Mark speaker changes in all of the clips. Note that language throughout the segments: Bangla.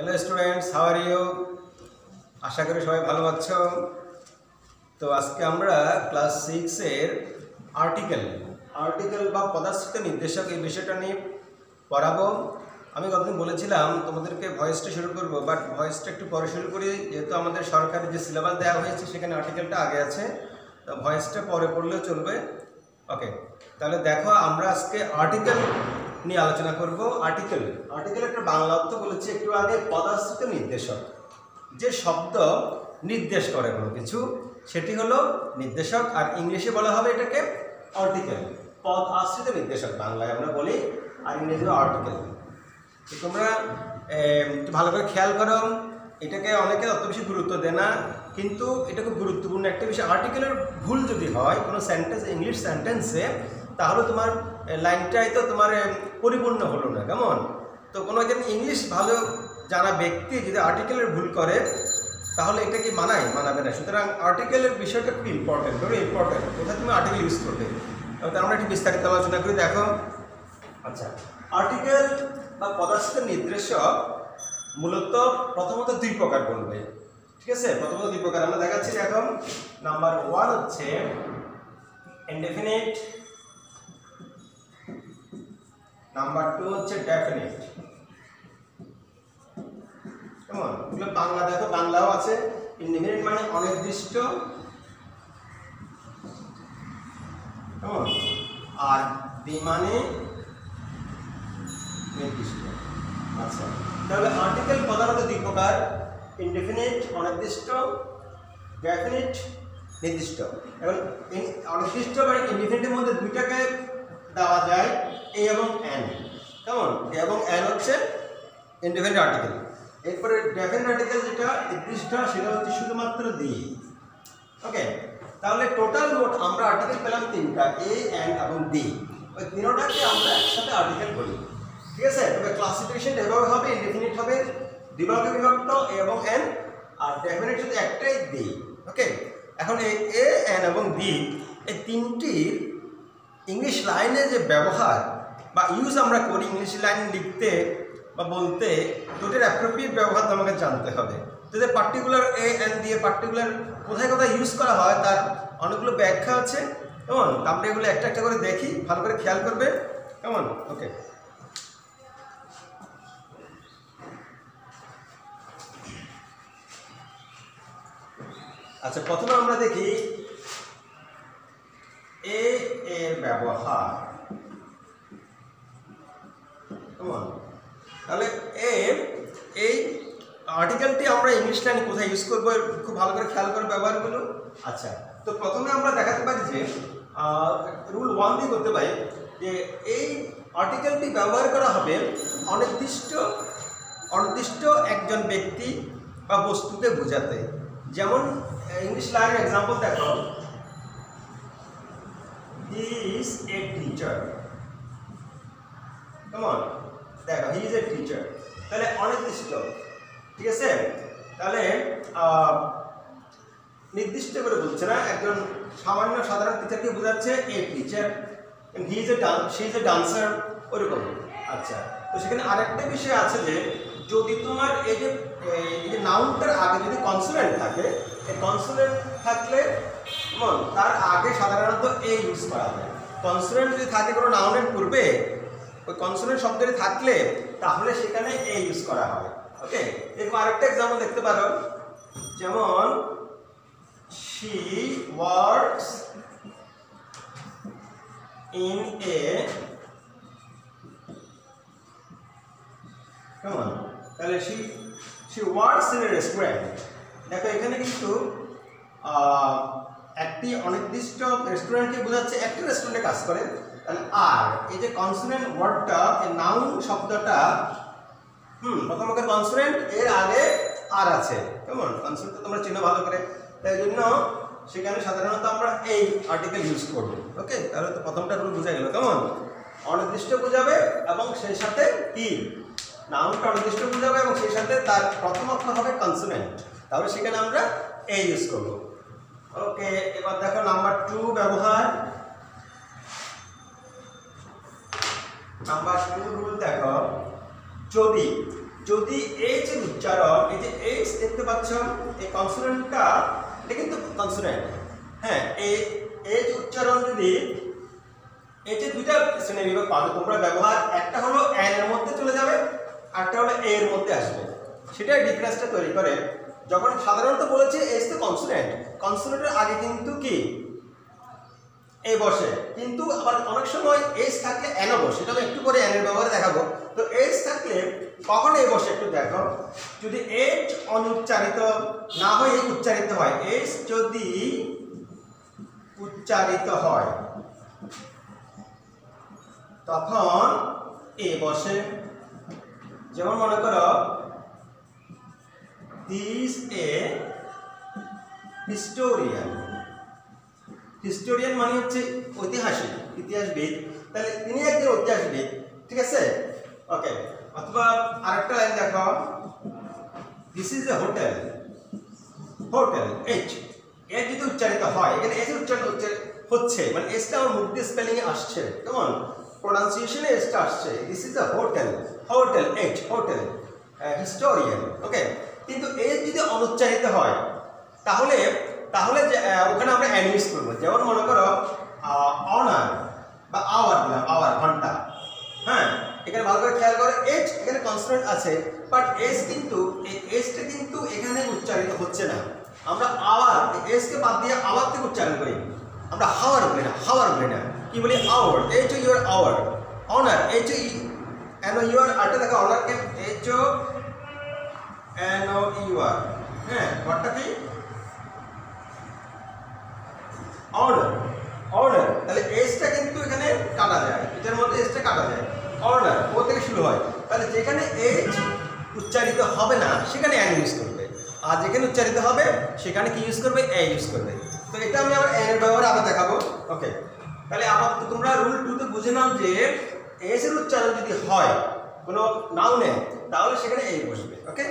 Speaker 1: Hello students, how are you? আশা করি সবাই ভালো আছো। তো আজকে আমরা ক্লাস 6 এর আর্টিকেল বা পদার্থিত নির্দেশক এই বিষয়টা নিয়ে পড়াবো। আমি কতদিন বলেছিলাম তোমাদেরকে ভয়েসটা শুরু করব, বাট ভয়েসটা একটু পরে শুরু করি, যেহেতু আমাদের সরকারি যে সিলেবাস দেওয়া হয়েছে সেখানে আর্টিকেলটা আগে আছে, তো ভয়েসটা পরে পড়লেও চলবে। ওকে, তাহলে দেখো আমরা আজকে আর্টিকেল নিয়ে আলোচনা করব। আর্টিকেল একটা বাংলা অর্থ বলেছি একটু আগে, পদার্থিত নির্দেশক। যে শব্দ নির্দেশ করে কোনো কিছু সেটি হলো নির্দেশক, আর ইংলিশে বলা হবে এটাকে আর্টিকেল। পদ আশ্রিত নির্দেশক বাংলায় আমরা বলি, আর ইংরেজি আর্টিকেল। তোমরা একটু ভালো করে খেয়াল করো, এটাকে অনেকে অত বেশি গুরুত্ব দেয় না, কিন্তু এটা খুব গুরুত্বপূর্ণ একটা বিষয়। আর্টিকেলের ভুল যদি হয় কোনো সেন্টেন্স, ইংলিশ সেন্টেন্সে, তাহলে তোমার লাইনটাই তো তোমার পরিপূর্ণ হলো না। কেমন? তো কোনো একজন ইংলিশ ভালো জানা ব্যক্তি যদি আর্টিকেলের ভুল করে তাহলে এটা কি মানাবে না। সুতরাং আর্টিকেলের বিষয়টা খুব ইম্পর্টেন্ট, ভেরি ইম্পর্টেন্ট। কোথায় তুমি আর্টিকেল ইউজ করবে, তার আমরা একটু বিস্তারিত আলোচনা করি। দেখো, আচ্ছা, আর্টিকেল বা পদার্থিত নির্দেশক মূলত প্রথমত দুই প্রকার বলবে, ঠিক আছে? প্রথমত দুই প্রকার আমরা দেখাচ্ছি। দেখো, নাম্বার 1 হচ্ছে ইনডেফিনিট, নাম্বার 2 হচ্ছে ডেফিনিট। কেমন? এগুলো বাংলা দেখো, বাংলাও আছে। ইনডেফিনিট মানে অনির্দিষ্ট, কেমন? আর ডি মানে নির্দিষ্ট। আচ্ছা, তাহলে আর্টিকেল প্রধানত দুই প্রকার, ইনডেফিনিট অনির্দিষ্ট, ডেফিনিট নির্দিষ্ট। এখন অনির্দিষ্ট বা ইনডেফিনিটের মধ্যে দুইটাকে দেওয়া যায়, এ এবং এন। কেমন? এ এবং এন হচ্ছে ইনডেফিনিট আর্টিকেল। এরপরে ডেফিনিট আর্টিকেল যেটা নির্দিষ্ট, সেটা হচ্ছে শুধুমাত্র দি। ওকে, তাহলে টোটাল মোট আমরা আর্টিকেল পেলাম তিনটা, এ, এন এবং দি। ওই তিনটাকে আমরা একসাথে আর্টিকেল বলি, ঠিক আছে? তবে ক্লাসিফিকেশন এভাবে হবে, ইনডেফিনিট হবে বিভাগে বিভক্ত এ এবং এন, আর ডেফিনিট শুধু একটাই দি। ওকে, এখন এই এ, এন এবং দি, এই তিনটির ইংলিশ লাইনে যে ব্যবহার বা ইউজ আমরা করি ইংলিশ লাইন লিখতে বা বলতে, দুটোর অ্যাপ্রোপ্রিয়েট ব্যবহার আমাকে জানতে হবে। যদি পার্টিকুলার এ, এন দিয়ে পার্টিকুলার কোথায় কোথায় ইউজ করা হয় তার অনেকগুলো ব্যাখ্যা আছে। কেমন? আমরা এগুলো একটা একটা করে দেখি, ভালো করে খেয়াল করবে। কেমন? ওকে, আচ্ছা, প্রথমে আমরা দেখি এ এর ব্যবহার। কেমন? তাহলে এই আর্টিকেলটি আমরা ইংলিশ লাইনে কোথায় ইউজ করবো খুব ভালো করে খেয়াল করে ব্যবহারগুলো। আচ্ছা, তো প্রথমে আমরা দেখাতে পারি যে রুল 1 দিয়ে করতে পারি যে এই আর্টিকেলটি ব্যবহার করা হবে অনির্দিষ্ট একজন ব্যক্তি বা বস্তুকে বোঝাতে। যেমন ইংলিশ লাইন এক্সাম্পল দেখো, হি ইজ এ টিচার। কেমন? দেখো, হি ইজ এ টিচার, তাহলে অনির্দিষ্ট, ঠিক আছে? তাহলে নির্দিষ্ট করে বলছে না, একজন সামান্য সাধারণ টিচারকে বোঝাচ্ছে a teacher, he is A she is a dancer, ওরকম। আচ্ছা, তো সেখানে আরেকটা বিষয় আছে যে যদি তোমার এই যে নাউনটার আগে যদি কনসোনেন্ট থাকে, এই কনসোনেন্ট থাকলে তার আগে সাধারণত এ ইউজ করা হয়। কনসোনেন্ট যদি থাকে কোনো নাউনের পূর্বে, ওই কনসোনেন্ট শব্দটি থাকলে তাহলে সেখানে এ ইউজ করা হয়। ওকে, এরকম আরেকটা এক্সাম্পল দেখতে পারো, যেমন she works in a, কেমন? তাহলে she works in a restaurant। দেখো, এখানে কিন্তু একটি অনির্দিষ্ট রেস্টুরেন্টকে বোঝাচ্ছে, একটি রেস্টুরেন্টে কাজ করে। তাহলে আর এই যে কনসোনেন্ট ওয়ার্ডটা, এই নাউন শব্দটা, প্রথমকে কনসোনেন্ট, এর আগে আর আছে। কেমন? কনসোনেন্ট তো তোমরা চিনো ভালো করে, তাই জন্য সেখানে সাধারণত আমরা এই আর্টিকেল ইউজ করব। ওকে, তাহলে তো প্রথমটা রুল বোঝা গেল। কেমন? অনির্দিষ্ট বোঝাবে এবং সেই সাথে কি, নাউনটা অনির্দিষ্ট বোঝাবে এবং সেই সাথে তার প্রথম অক্ষর হবে কনসোনেন্ট, তাহলে সেখানে আমরা এ ইউজ করব। ওকে, এবার দেখো নাম্বার 2 ব্যবহার। নাম্বার 2 রুল দেখো, যদি যদি এইচ এর উচ্চারণ, এই যে এইচ দেখতে পাচ্ছ, এই কনসোনেন্টটা এটা কিন্তু কনসোনেন্ট, হ্যাঁ, এই এইচ উচ্চারণ যদি এইচ এর দুইটা শ্রেণীবিভাগ পাবে তোমরা ব্যবহার, একটা হলো এন এর মধ্যে চলে যাবে, আরটা হলো এ এর মধ্যে আসবে। সেটাই ডিফারেন্সটা তৈরি করে। যখন সাধারণত বলেছে এইচ তো কনসোনেন্ট, কনসোনেন্টের আগে কিন্তু কি এ বসে, কিন্তু আবার অনেক সময় এইচ থাকলে এনও বসে, এটা আমি একটু পরে এন এর ব্যবহারে দেখাবো। তো এইচ থাকলে কখন এ বসে একটু দেখো, যদি এইচ অনুচ্চারিত না হয়ে উচ্চারিত হয়, এইচ যদি উচ্চারিত হয় তখন এ বসে। যেমন মনে করো দিস এ হিস্টোরিয়ান, হিস্টোরিয়ান মানে হচ্ছে ঐতিহাসিক, ইতিহাসবিদ, তাহলে তিনি একজন ঐতিহাসিক, ঠিক আছে, ওকে। অথবা আরেকটা লাইন দেখো, this is a hotel, hotel, H এর যদি উচ্চারিত হয়, এখানে এস উচ্চারণ হচ্ছে, মানে এসটা আমার মুখ দিয়ে স্পেলিং এ আসছে, কেমন প্রোনাউন্সিয়েশনে এসটা আসছে, this is a hotel, hotel, H, hotel, historian, okay. কিন্তু এস যদি অনুচ্চারিত হয় তাহলে তাহলে ওখানে আমরা অ্যান ইউজ করবো। যেমন মনে করো অনার বা আওয়ার দিলাম, আওয়ার, ঘন্টা, হ্যাঁ, এখানে ভালো করে খেয়াল করো, এইচ এখানে কনসোনেন্ট আছে, বাট এস কিন্তু এই এসটা কিন্তু এখানে উচ্চারিত হচ্ছে না। আমরা আওয়ার, এসকে বাদ দিয়ে আওয়ার থেকে উচ্চারণ করি, আমরা হাওয়ার বলি না, হাওয়ার বলি না, কি বলি hour, H O U R hour, honour, H O N O U R, আরটা দেখো অনারকে H O N O U R, হ্যাঁ, ঘরটা কি অনার, অনার, তাহলে এসটা কিন্তু এখানে কাটা যায়, এটার মধ্যে এসটা কাটা যায়, অনার ও থেকে শুরু হয়, তাহলে যেখানে এইচ উচ্চারিত হবে না সেখানে অ্যান ইউজ করবে, আর যেখানে উচ্চারিত হবে সেখানে কি ইউজ করবে, এ ইউজ করবে। তো এটা আমি আবার এর ব্যবহার আবার দেখাবো, ওকে। তাহলে আবার তোমরা রুল 2 তে বুঝে নাও যে এস এর উচ্চারণ যদি হয় কোনো নাউনে তাহলে সেখানে এ বসবে, ওকে।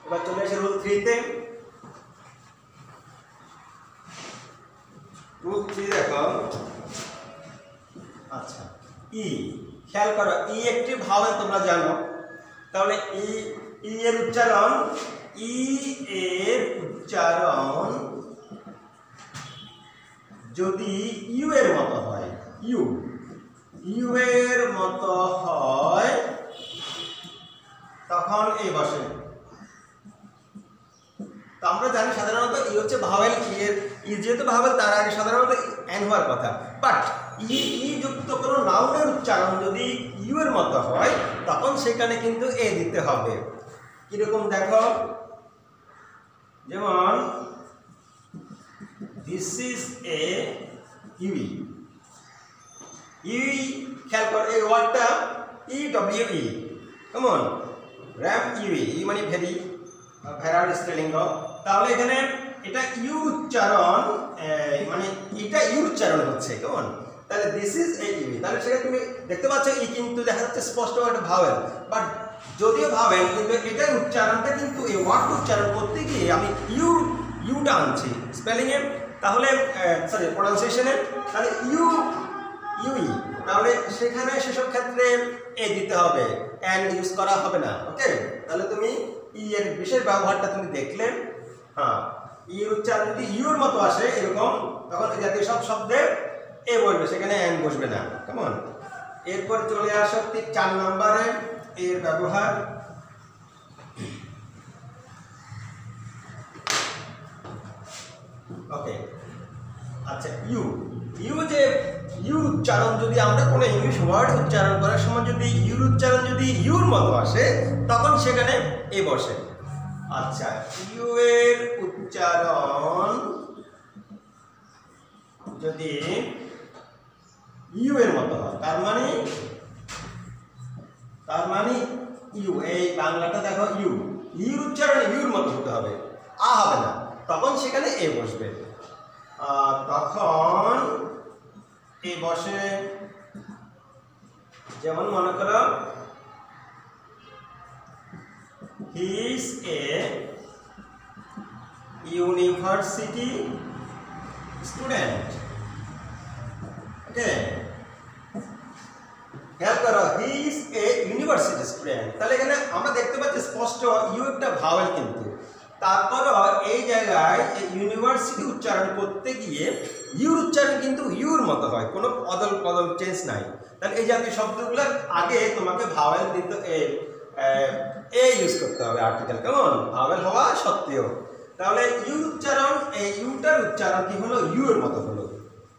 Speaker 1: এবার চলে আসে রুল 3 তে। রুল 3 দেখো, আচ্ছা, ই, খেয়াল করো, ই একটি ভাওয়েল তোমরা জানো, তাহলে ই এর উচ্চারণ, ই এর উচ্চারণ যদি ইউ এর মতো হয়, ইউ, ইউ এর মতো হয় তখন এই বসে। তো আমরা জানি সাধারণত ই হচ্ছে ভাওয়েল, ই যেহেতু ভাওয়েল তার আগে সাধারণত এন হওয়ার কথা, বাট ই যুক্ত কোনো নাউনের উচ্চারণ যদি ইউ এর মতো হয় তখন সেখানে কিন্তু এ দিতে হবে। কিরকম দেখো, যেমন this is A UE, UE, খেয়াল করো এই ওয়ার্ডটা ই ডব্লিউ ই, কেমন র্যাম ইউই, ই মানে ভেরি, ভেরার স্ত্রীলিঙ্গ, তাহলে এখানে এটা ইউ উচ্চারণ, মানে এটা ইউ উচ্চারণ হচ্ছে, কেমন, তাহলে দিস ইজ এ ইউই, তাহলে সেটা তুমি দেখতে পাচ্ছ ই কিন্তু দেখা যাচ্ছে স্পষ্ট একটা ভাওয়েল, বাট যদিও ভাওয়েল কিন্তু এটার উচ্চারণটা কিন্তু এই ওয়ার্ড উচ্চারণ করতে গিয়ে আমি ইউটা আনছি স্পেলিংয়ে, তাহলে সরি প্রোনাউন্সিয়েশনে, তাহলে ইউই, তাহলে সেখানে সেসব ক্ষেত্রে এ দিতে হবে, এন ইউজ করা হবে না, ওকে। তাহলে তুমি ই এর বিশেষ ব্যবহারটা তুমি দেখলে, হ্যাঁ, ই উচ্চারণ যদি ইউর মতো আসে এরকম তখন এই জাতীয় সব শব্দে এ বসবে, সেখানে এন বসবে না, কেমন। এরপর চলে আসো 4 নম্বরে এর ব্যবহার, ওকে। আচ্ছা, ইউ যে ইউর উচ্চারণ যদি আমরা কোনো ইংলিশ ওয়ার্ড উচ্চারণ করার সময় যদি ইউর উচ্চারণ যদি ইউর মতো আসে তখন সেখানে এ বসে। আচ্ছা, ইউ এর উচ্চারণ যদি ইউ এর মতো হয় তার মানে ইউ, এই বাংলাটা দেখো ইউ, ইউর উচ্চারণ ইউর মতো হতে হবে, আ হবে না, তখন সেখানে এ বসবে। তখন এ বসে, যেমন মনে করো he is a university student, okay. খেয়াল করো, he is a university student, তাহলে এখানে আমরা দেখতে পাচ্ছি স্পষ্ট ইউ একটা ভাওয়েল, কিন্তু তারপরও এই জায়গায় ইউনিভার্সিটি উচ্চারণ করতে গিয়ে ইউর উচ্চারণ কিন্তু ইউর মতো হয়, কোনো অদল বদল চেঞ্জ নাই। তাহলে এই জাতীয় শব্দগুলোর আগে তোমাকে ভাওয়েল দিতে এ ইউজ করতে হবে আর্টিকেল, কেমন ভাওয়েল হওয়া সত্ত্বেও। তাহলে ইউর উচ্চারণ, এই ইউটার উচ্চারণ কি হলো ইউ এর মতো হলো,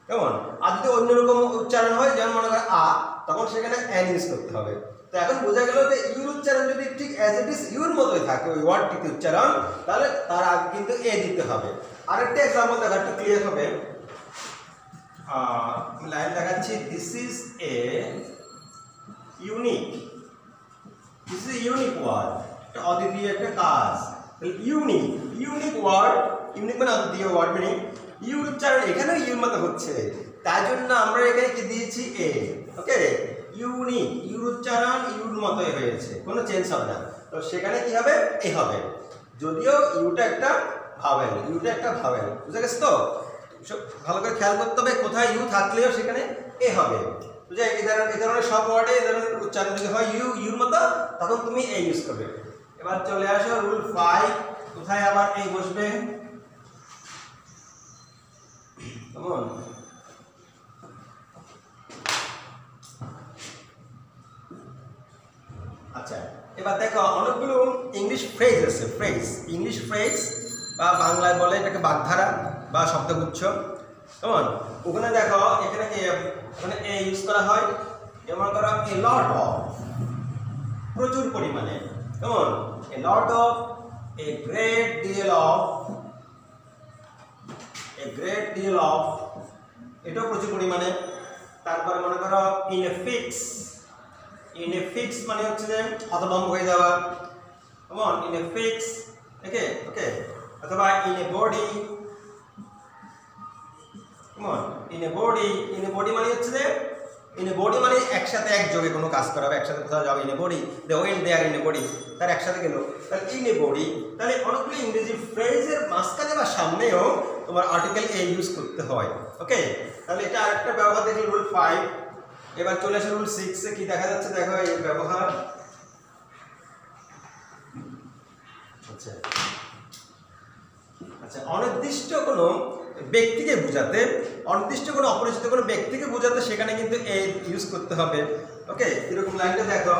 Speaker 1: কেমন। আর যদি অন্যরকম উচ্চারণ হয়, যেমন মনে করেন আ, তখন সেখানে এন ইউজ করতে হবে। তো এখন বোঝা গেল যে ইউর উচ্চারণ যদি ঠিক অ্যাজ ইট ইজ ইউর মতোই থাকে ওই ওয়ার্ডটিতে উচ্চারণ, তাহলে তার আগে কিন্তু এ দিতে হবে। আরেকটা এক্সাম্পল দেখা একটু ক্লিয়ার হবে। লাইন দেখাচ্ছি, this is a unique, this is unique word, এটা অদ্বিতীয় একটা কাজ। ইউনিক, ইউনিক ওয়ার্ড, ইউনিক মানে অদ্বিতীয় ওয়ার্ড, মানে ইউর উচ্চারণ এখানেও ইউর মতো হচ্ছে, তাই জন্য আমরা এখানে কি দিয়েছি এ। ওকে, ইউনিক, ইউর উচ্চারণ ইউর মতোই হয়েছে, কোনো চেঞ্জ হবে না। তো সেখানে কি হবে, এ হবে, যদিও ইউটা একটা ভাওয়েল, ইউটা একটা ভাওয়েল, বুঝে গেছে তো। ভালো করে খেয়াল করতে হবে, কোথায় ইউ থাকলেও সেখানে এ হবে। বুঝে, এই ধরনের সব ওয়ার্ডে এই ধরনের উচ্চারণ যদি হয় ইউ ইউর মতো, তখন তুমি এ ইউজ করবে। এবার চলে আসো রুল 5, কোথায় আবার এই বসবে, কেমন। আচ্ছা, এবার দেখো অনেকগুলো ইংলিশ ফ্রেজ আছে, ফ্রেজ, ইংলিশ ফ্রেজ বা বাংলায় বলে এটাকে বাগধারা বা শব্দগুচ্ছ, কেমন। ওখানে দেখো এখানে ওখানে এ ইউজ করা হয়, যেমন করো এ লট অফ, প্রচুর পরিমাণে, কেমন, a lot of, a great deal of, a great deal of, এটাও প্রচুর পরিমাণে। তারপরে মনে করো in a fix, in a fix মানে হচ্ছে যে হতভম্ব হয়ে যাওয়া, কেমন, ইন এ ফিক্স, ওকে ওকে। অথবা ইন এ বডি, কেমন, in a body, in a body মানে হচ্ছে যে, ইন এ বডি মানে একসাথে একযোগে কোনো কাজ করা হবে, একসাথে কোথাও যাবে, in a body, they went there in a body, তার একসাথে গেল, তাহলে ইন এ বডি। তাহলে অনেকগুলো ইংরেজি ফ্রেজের মাঝখানে বা সামনেও তোমার আর্টিকেল এ ইউজ করতে হয়। ওকে, তাহলে এটা আরেকটা ব্যবহার দেখি রুল 5। এবার চলে আসে রুল 6 এ, কি দেখা যাচ্ছে দেখো এই ব্যবহার। আচ্ছা আচ্ছা, অনির্দিষ্ট কোনো ব্যক্তিকে বোঝাতে, অনির্দিষ্ট কোনো অপরিচিত কোনো ব্যক্তিকে বোঝাতে সেখানে কিন্তু এ ইউজ করতে হবে। ওকে, এরকম লাইনটা দেখো,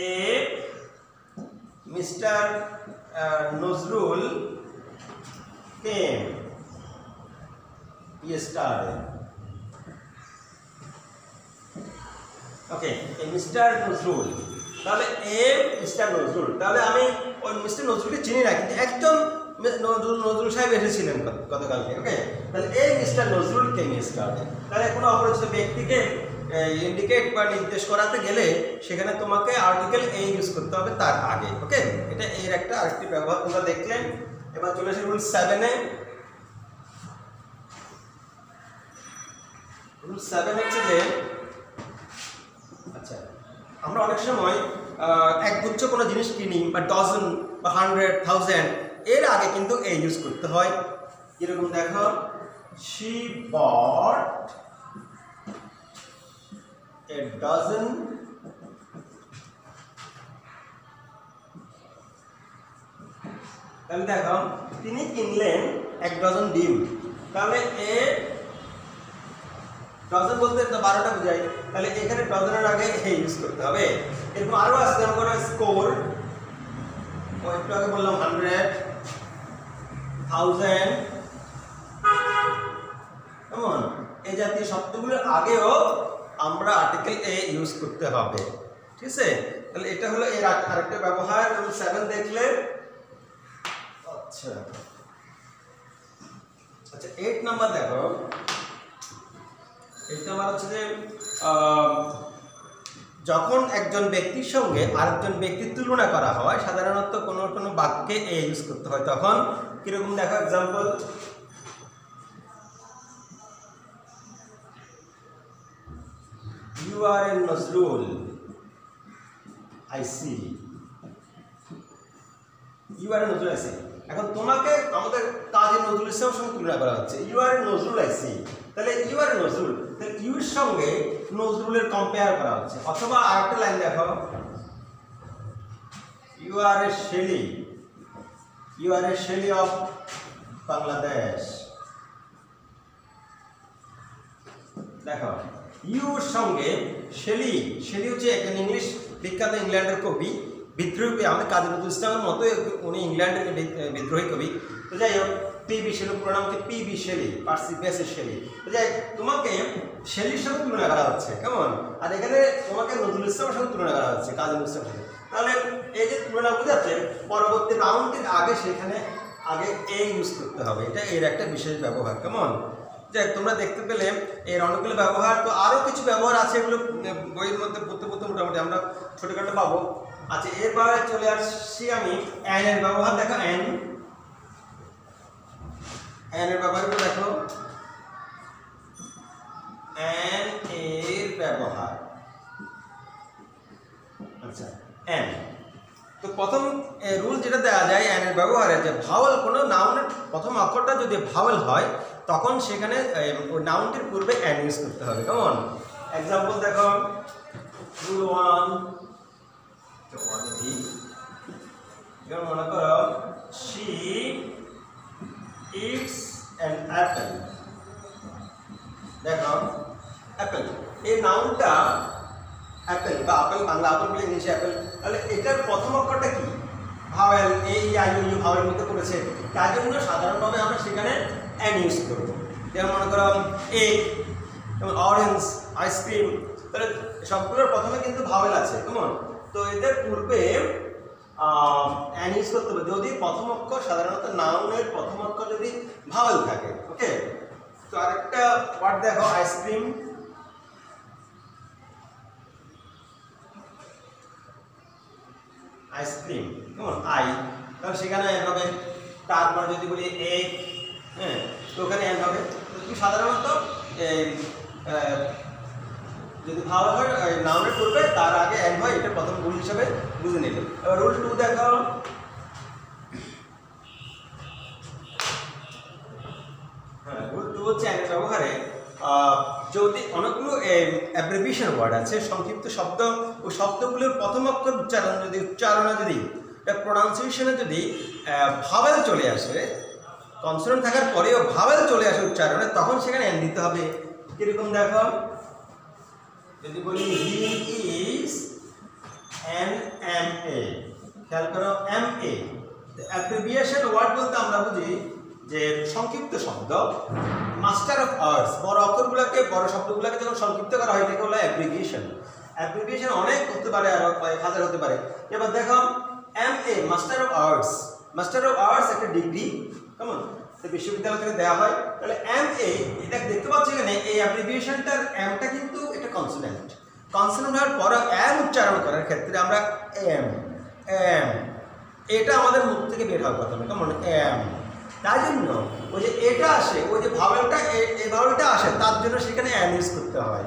Speaker 1: এ মিস্টার নজরুল কেম yesterday. ওকে, এই মিস্টার নজরুল, তাহলে এ মিস্টার নজরুল, তাহলে আমি ওই মিস্টার নজরুলকে চিনি না, কিন্তু একজন নজরুল সাহেব এসেছিলেন গতকালকে। ওকে, তাহলে এই মিস্টার নজরুল কেম yesterday, তাহলে কোনো অপরিচিত ব্যক্তিকে ইন্ডিকেট বা নির্দেশ করাতে গেলে সেখানে তোমাকে আর্টিকেল এ ইউজ করতে হবে তার আগে। ওকে, এটা এর একটা আরেকটি ব্যবহার তোমরা দেখলেন। এবার চলে আসে রুল 7 এ। রুল 7 হচ্ছে যে, আচ্ছা, আমরা অনেক সময় একগুচ্ছ কোনো জিনিস কিনি বা ডজন বা 100, 1000, এর আগে কিন্তু এ ইউজ করতে হয়। এরকম দেখো, she bought a dozen তাহলে দেখো তিনি কিনলেন 1 ডজন ডিম, তাহলে এ ডজন বলতে 12টা বোঝায়, তাহলে এখানে ডজনের আগে এ ইউজ করতে হবে। এরকম আরো আছে, যেমন করে স্কোর, একটু আগে বললাম 100, 1000, কেমন, এই জাতীয় শব্দগুলোর আগেও আমরা আর্টিকেল এ ইউজ করতে হবে। ঠিক আছে, তাহলে এটা হলো এর আরেকটা ব্যবহার। রুল 7 দেখলে। আচ্ছা আচ্ছা, 8 নাম্বার দেখো। 8 নাম্বার হচ্ছে যে, যখন একজন ব্যক্তির সঙ্গে আরেকজন ব্যক্তির তুলনা করা হয়, সাধারণত কোনো কোনো বাক্যে এ ইউজ করতে হয়, তখন কিরকম দেখো example, You are a Nazrul, I see. You are a Nazrul, I see. এখন তোমাকে আমাদের কাজী নজরুল ইসলামের সঙ্গে তুলনা করা হচ্ছে। You are a Nazrul, I see. তাহলে You are a Nazrul, তাহলে ইউর সঙ্গে নজরুলের কম্পেয়ার করা হচ্ছে। অথবা আরেকটা লাইন দেখো, you are a Shelley, you are a Shelley of Bangladesh. দেখো ইউর সঙ্গে শেলি, শেলি হচ্ছে একজন ইংলিশ বিখ্যাত ইংল্যান্ডের কবি, বিদ্রোহী, আমাদের কাজী নজরুল ইসলামের মতো উনি ইংল্যান্ডের বিদ্রোহী কবি। তো যাই হোক, পিবি শেলি, পুরো নাম হচ্ছে পিবি শেলি, পার্সি বেসের শেলি। তো যাই তোমাকে শেলির সাথে তুলনা করা হচ্ছে, কেমন? আর এখানে তোমাকে নজরুল ইসলামের সাথে তুলনা করা হচ্ছে, কাজী নজরুল ইসলামের সাথে। তাহলে এই যে তুলনা বোঝাচ্ছে, পরবর্তী রাউন্ডের আগে সেখানে আগে এ ইউজ করতে হবে, এটা এর একটা বিশেষ ব্যবহার, কেমন? যাই তোমরা দেখতে পেলে এর অনেকগুলো ব্যবহার। তো আরও কিছু ব্যবহার আছে, এগুলো বইয়ের মধ্যে পড়তে পড়তে মোটামুটি আমরা ছোটোখাটো পাবো। আচ্ছা, এরপরে চলে আসছি আমি অ্যান এর ব্যবহার। দেখো অ্যান, অ্যান এর ব্যবহারগুলো দেখো, অ্যান এর ব্যবহার। আচ্ছা, অ্যান, তো প্রথম রুল যেটা দেওয়া যায় অ্যান এর ব্যবহারে, যে ভাওয়াল, কোনো নাউনের প্রথম অক্ষরটা যদি ভাওয়াল হয় তখন সেখানে ওই নাউনটির পূর্বে অ্যান ইউজ করতে হবে, কেমন? এক্সাম্পল দেখো, রুল 1, যেমন মনে করো শি ইটস অ্যান অ্যাপেল। দেখো অ্যাপেল, এই নাউনটা অ্যাপেল বা আপেল, বাংলা আপেল বলে ইংলিশে অ্যাপেল, তাহলে এটার প্রথম অক্ষরটা কি? ভাওয়েল, এই আই ইউ ভাওয়েল মধ্যে করেছে, তার জন্য সাধারণভাবে আমরা সেখানে অ্যান ইউজ করবো। যেমন মনে করো এগ, যেমন অরেঞ্জ, আইসক্রিম, তাহলে সবগুলোর প্রথমে কিন্তু ভাওয়েল আছে, কেমন? তো এদের পূর্বে অ্যান ইউজ করতে হবে যদি প্রথম অক্ষর, সাধারণত নাউনের প্রথম অক্ষর যদি ভাওয়েল থাকে। ওকে, তো আরেকটা ওয়ার্ড দেখো, আইসক্রিম। আইসক্রিম, কেমন? আই, তাহলে সেখানে অ্যান হবে। তারপর যদি বলি এগ, হ্যাঁ, তো ওখানে অ্যান হবে। তো তুমি সাধারণত যদি ভাওয়াল হয় নাউনের পূর্বে তার আগে অ্যান হয়, এটা প্রথম রুল হিসাবে বুঝে নিলে। এবার রুল 2 দেখো, হ্যাঁ, রুল 2 হচ্ছে অ্যানের ব্যবহারে যদি অনেকগুলো অ্যাব্রিভিয়েশন ওয়ার্ড আছে, সংক্ষিপ্ত শব্দ, ও শব্দগুলোর প্রথম অক্ষর উচ্চারণে যদি প্রোনাউন্সিয়েশনে যদি ভাওয়েল চলে আসে, কনসোনেন্ট থাকার পরেও ভাওয়েল চলে আসে উচ্চারণে, তখন সেখানে অ্যান দিতে হবে। কিরকম দেখো, যদি বলি হি ইজ অ্যান এমএ, খেয়াল করো এমএ। অ্যাব্রিভিয়েশন ওয়ার্ড বলতে আমরা বুঝি যে সংক্ষিপ্ত শব্দ, মাস্টার অফ আর্টস, বড় অক্ষরগুলোকে, বড় শব্দগুলোকে যখন সংক্ষিপ্ত করা হয় এটাকে বলা অ্যাব্রিভিয়েশন। অ্যাব্রিভিয়েশন অনেক হতে পারে, আরো কয়েক হাজার হতে পারে। এবার দেখো MA, master of arts, master of arts একটা ডিগ্রি, কেমন? বিশ্ববিদ্যালয় থেকে দেওয়া হয়। তাহলে এমএ, এটা দেখতে পাচ্ছি এখানে এই অ্যাব্রিভিয়েশনটার এমটা কিন্তু এটা কনসোনেন্ট, কনসোনেন্ট হওয়ার পরে এম উচ্চারণ করার ক্ষেত্রে আমরা এম, এম, এটা আমাদের মুখ থেকে বের হওয়ার কথা না, কেমন? এম। তাই জন্য ওই যে এটা আসে, ওই যে ভাওয়েলটা, এই ভাওয়েলটা আসে, তার জন্য সেখানে অ্যান ইউজ করতে হয়।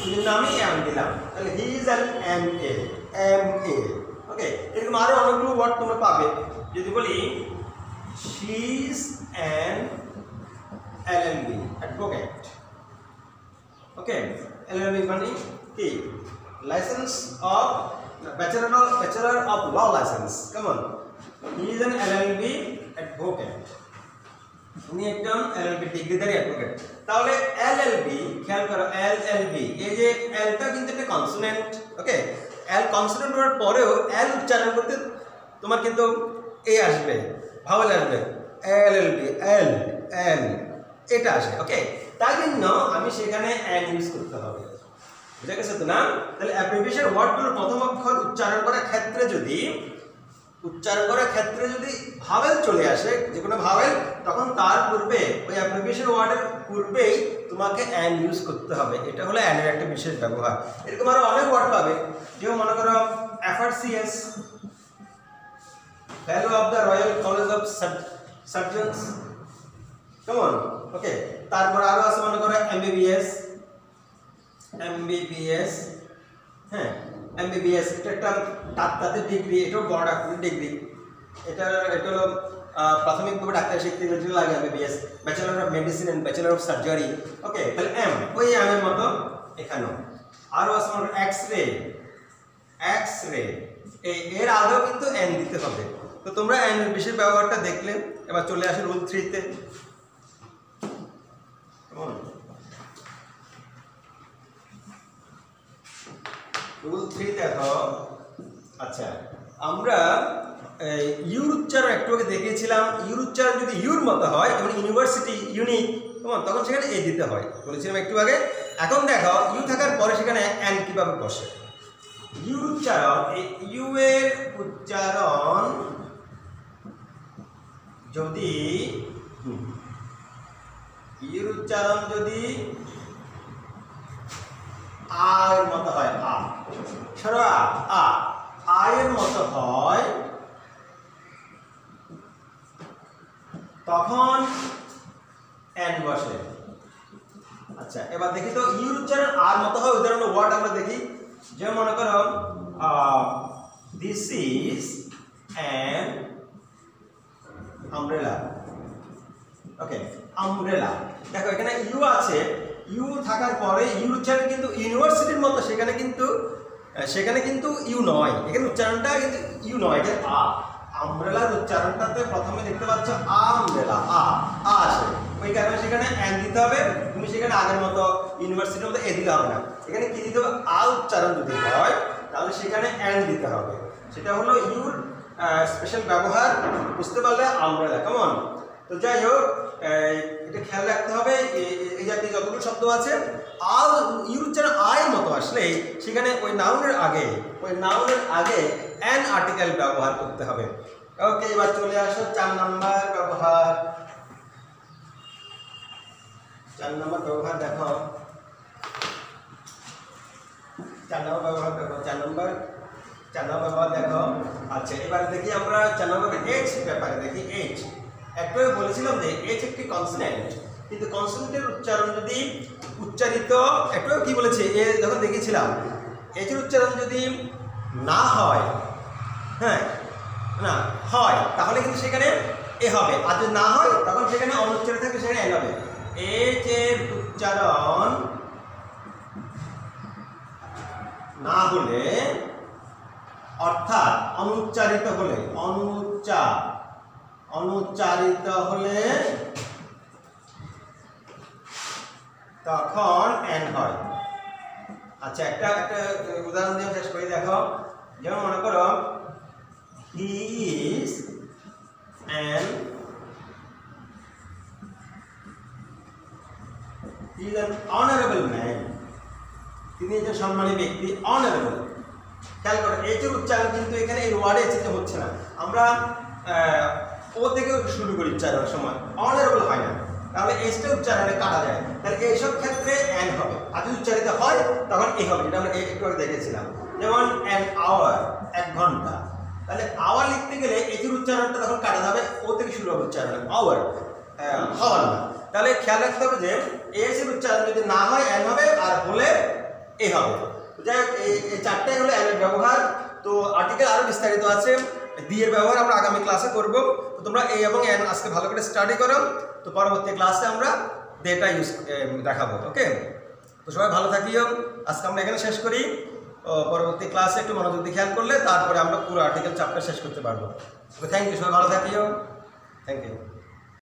Speaker 1: ওই জন্য আমি অ্যান দিলাম। তাহলে he is an M A, M A. Okay, এরকম আরো অনেকগুলো ওয়ার্ড তোমরা পাবে। যদি বলি she is an LLB, advocate. Okay, LLB মানে কি? License of Bachelor of Law license. Come on, he is an LLB advocate. উনি একজন LLB ডিগ্রিধারী অ্যাডভোকেট। তাহলে LLB, খেয়াল করো LLB, এই যে এলটা কিন্তু একটা কনসোনেন্ট। ওকে, এল কনসোনেন্ট হওয়ার পরেও এল উচ্চারণ করতে তোমার কিন্তু এ আসবে, ভাওয়েল আসবে, এলএলবি, এল, এল, এটা আসে। ওকে, তাই জন্য আমি সেখানে অ্যান ইউজ করতে হবে। বুঝা গেছে তো না? তাহলে অ্যাব্রিভিয়েশন ওয়ার্ডগুলোর প্রথম অক্ষর উচ্চারণ করার ক্ষেত্রে যদি ভাওয়েল চলে আসে, যে কোনো ভাওয়েল, তখন তার পূর্বে ওই অ্যাব্রিভিয়েশন ওয়ার্ডের পূর্বেই তোমাকে অ্যান ইউজ করতে হবে। এটা হলো অ্যানের একটা বিশেষ ব্যবহার। এরকম আরো অনেক ওয়ার্ড পাবে, যেমন মনে করো FRCS, fellow of the royal college of surgeons, কেমন? ওকে, তারপর আরো আছে মনে করো এমবিবিএস, এমবিবিএস, হ্যাঁ, এমবিবিএস এটা একটা ডাক্তারের ডিগ্রি, এটাও বড় ডাক্তারের ডিগ্রি। এটা হলো প্রাথমিকভাবে ডাক্তার শিখতে গেলে লাগে MBBS, bachelor of medicine and bachelor of surgery. Okay, তাহলে এম, ওই এম এর মতো এখানেও আরও আছে এক্স রে, এক্স রে, এর আগেও কিন্তু এন দিতে হবে। তো তোমরা এন এর বিশেষ ব্যবহারটা দেখলে, এবার চলে আসে রুল 3-তে। রুল 3 দেখো। আচ্ছা, আমরা ইউর উচ্চারণ একটু আগে দেখিয়েছিলাম, ইউর উচ্চারণ যদি ইউর মতো হয় যেমন ইউনিভার্সিটি, ইউনিক, তখন সেখানে এ দিতে হয়, বলেছিলাম একটু আগে। এখন দেখো ইউ থাকার পরে সেখানে এন কিভাবে বসে। ইউর উচ্চারণ, ইউ এর উচ্চারণ যদি ইউর উচ্চারণ যদি আ এর মতো হয়, আ সরো আ এর মতো হয়, তখন এন বসে। আচ্ছা, এবার দেখি তো ইউর উচ্চারণ আর মতো হয় উদাহরণ ওয়ার্ড আমরা দেখি। যেমন মনে করো this is an umbrella. Okay, umbrella. দেখো এখানে ইউ আছে, ইউ থাকার পরে ইউর উচ্চারণ কিন্তু ইউনিভার্সিটির মতো সেখানে কিন্তু ইউ নয়, এখানে উচ্চারণটা কিন্তু ইউ নয়, এটা আ। আমব্রেলার উচ্চারণটাতে প্রথমে দেখতে পাচ্ছ আমব্রেলা, আ আসে, ওই কারণে সেখানে এন দিতে হবে। তুমি সেখানে আগের মতো ইউনিভার্সিটির মতো এ দিতে হবে না, এখানে কি দিতে হবে, আ উচ্চারণ যদি হয় তাহলে সেখানে এন দিতে হবে। সেটা হলো ইউর স্পেশাল ব্যবহার, বুঝতে পারলে আমব্রেলা। কেমন? তো যাই হোক, এটা খেয়াল রাখতে হবে, এই জাতীয় যতগুলো শব্দ আছে ইউর উচ্চারণ আয়ের মতো আসলে সেখানে ওই নাউনের আগে অ্যান আর্টিকেল ব্যবহার করতে হবে। ওকে, এবার চলে আসো 4 নম্বর ব্যবহার। 4 নম্বর ব্যবহার দেখো, 4 নম্বর ব্যবহার দেখো। আচ্ছা, এবার দেখি আমরা 4 নম্বর এইচ ব্যাপারে দেখি। এইচ একটু বলেছিলাম যে এইচ একটি কনসোনেন্ট, কিন্তু কনসোনেন্টের উচ্চারণ যদি উচ্চারিত, একটু কি বলেছে এ যখন দেখেছিলাম, এইচের উচ্চারণ যদি না হয়, হ্যাঁ না হয়, তাহলে কিন্তু সেখানে এ হবে, আর যদি না হয় তখন সেখানে অনুচ্চারিত থাকে, সেখানে এন হবে। এইচের উচ্চারণ না হলে, অর্থাৎ অনুচ্চারিত হলে, অনুচ্চারিত হলে তখন এন হয়। আচ্ছা, একটা উদাহরণ দিয়ে শেষ করে দেখো। যেমন মনে করো he is an honourable man, তিনি একজন সম্মানী ব্যক্তি, অনারেবল। খেয়াল করো এইচের উচ্চারণ কিন্তু এখানে এই ওয়ার্ডে এসেছে হচ্ছে না, আমরা ও থেকে শুরু করি উচ্চারণের সময়, অনারেবল হয় না, তাহলে এইচটা উচ্চারণে কাটা যায়, তাহলে এইসব ক্ষেত্রে এন হবে। আর যদি উচ্চারিত হয় তখন এ হবে, যেটা আমরা একটু আগে দেখেছিলাম। যেমন অ্যান আওয়ার, 1 ঘন্টা, তাহলে আওয়ার লিখতে গেলে এইচের উচ্চারণটা তখন কাটা যাবে, ও থেকে শুরু হবে উচ্চারণ, আওয়ার, হওয়ার না। তাহলে খেয়াল রাখতে হবে যে এইচের উচ্চারণ যদি না হয় এন হবে, আর হলে এ হবে। যাই হোক, এই 4টাই হলো এন এর ব্যবহার। তো আর্টিকেল আরও বিস্তারিত আছে, দিয়ে ব্যবহার আমরা আগামী ক্লাসে করব। তো তোমরা এই এবং এন আজকে ভালো করে স্টাডি করো, তো পরবর্তী ক্লাসে আমরা ডেটা ইউজ দেখাবো। ওকে, তো সবাই ভালো থাকিও। আজকে আমরা এখানে শেষ করি, পরবর্তী ক্লাসে একটু মনোযোগ দিয়ে খেয়াল করলে তারপরে আমরা পুরো আর্টিকেল চ্যাপ্টার শেষ করতে পারবো। তো থ্যাংক ইউ, সবাই ভালো থাকিও, থ্যাংক ইউ।